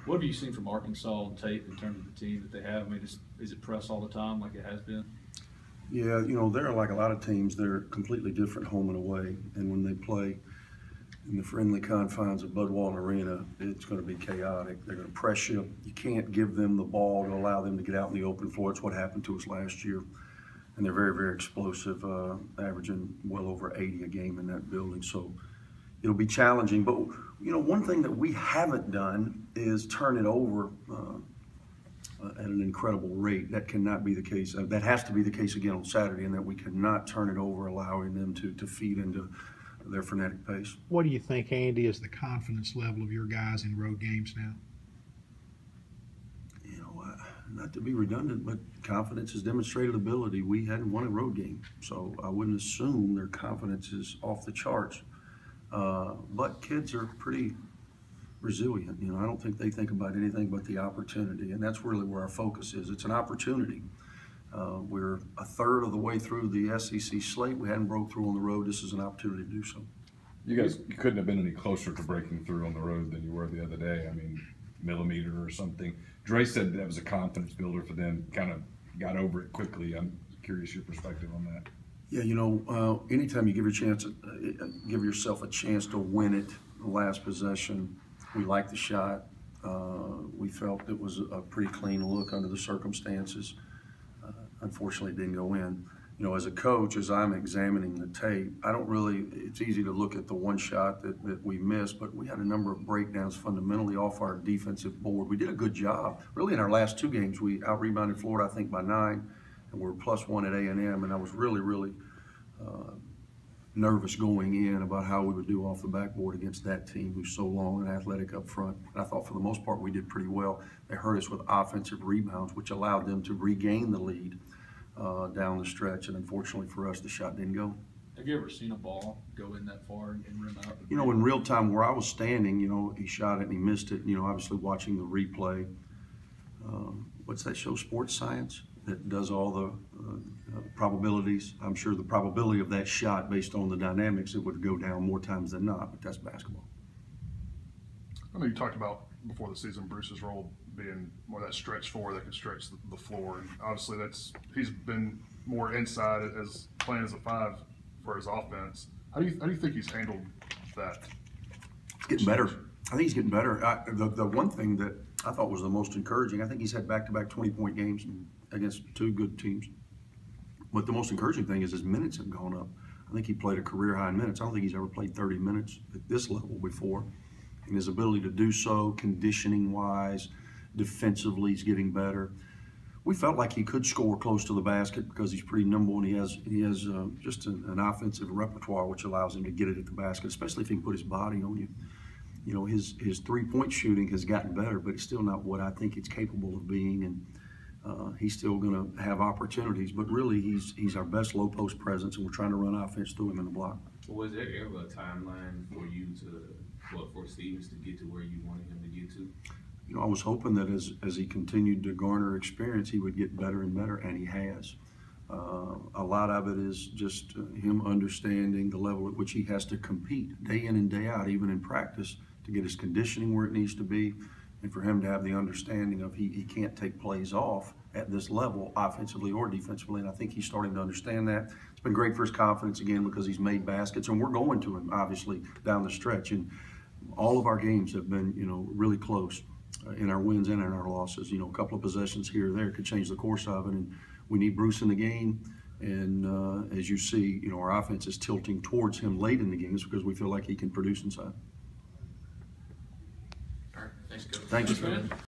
What have you seen from Arkansas on tape in terms of the team that they have? I mean, is it press all the time like it has been? Yeah, they're like a lot of teams. They're completely different home and away. And when they play in the friendly confines of Budwallen Arena, it's going to be chaotic. They're going to press you. You can't give them the ball to allow them to get out in the open floor. It's what happened to us last year. And they're very, very explosive, averaging well over 80 a game in that building. So it'll be challenging. But, one thing that we haven't done is turn it over at an incredible rate. That cannot be the case. That has to be the case again on Saturday, and that we cannot turn it over, allowing them to feed into their frenetic pace. What do you think, Andy, is the confidence level of your guys in road games now? Not to be redundant, but confidence is demonstrated ability. We hadn't won a road game, so I wouldn't assume their confidence is off the charts. But kids are pretty resilient. I don't think they think about anything but the opportunity, and that's really where our focus is. It's an opportunity. We're a third of the way through the SEC slate. We hadn't broke through on the road. This is an opportunity to do so. You guys couldn't have been any closer to breaking through on the road than you were the other day. I mean, millimeter or something. Dre said that was a confidence builder for them, kind of got over it quickly. I'm curious your perspective on that. Yeah, anytime you give yourself a chance to win it, the last possession, we liked the shot. We felt it was a pretty clean look under the circumstances. Unfortunately, it didn't go in. As a coach, as I'm examining the tape, it's easy to look at the one shot that we missed, but we had a number of breakdowns fundamentally off our defensive board. We did a good job. Really, in our last two games, we out-rebounded Florida, I think, by 9, and we were +1 at A&M, and I was really, really nervous going in about how we would do off the backboard against that team who's so long and athletic up front. And I thought for the most part we did pretty well. They hurt us with offensive rebounds, which allowed them to regain the lead down the stretch, and unfortunately for us, the shot didn't go. Have you ever seen a ball go in that far and rim out? In real time where I was standing, he shot it and he missed it. Obviously watching the replay. What's that show, Sports Science, that does all the probabilities? I'm sure the probability of that shot, based on the dynamics, it would go down more times than not, but that's basketball. I know you talked about before the season Bruce's role being more that stretch four that can stretch the floor, and obviously he's been more inside as playing as a 5 for his offense. How do you think he's handled that? He's getting better. I think he's getting better. The one thing that I thought was the most encouraging, I think he's had back-to-back 20-point games against two good teams. But the most encouraging thing is his minutes have gone up. I think he played a career-high in minutes. I don't think he's ever played 30 minutes at this level before. And his ability to do so, conditioning-wise, defensively, he's getting better. We felt like he could score close to the basket because he's pretty nimble, and he has just an offensive repertoire which allows him to get it at the basket, especially if he can put his body on you. His three-point shooting has gotten better, but it's still not what I think it's capable of being, and he's still going to have opportunities. But really, he's our best low-post presence, and we're trying to run offense through him in the block. Well, was there ever a timeline for you for Stevens to get to where you wanted him to get to? I was hoping that as he continued to garner experience, he would get better and better, and he has. A lot of it is just him understanding the level at which he has to compete day in and day out, even in practice, to get his conditioning where it needs to be, and for him to have the understanding of he can't take plays off at this level, offensively or defensively, and I think he's starting to understand that. It's been great for his confidence again because he's made baskets, and we're going to him, obviously, down the stretch. And all of our games have been, really close in our wins and in our losses. A couple of possessions here or there could change the course of it, and we need Bruce in the game. And as you see, our offense is tilting towards him late in the games because we feel like he can produce inside. All right, thanks, Coach. Thanks, man.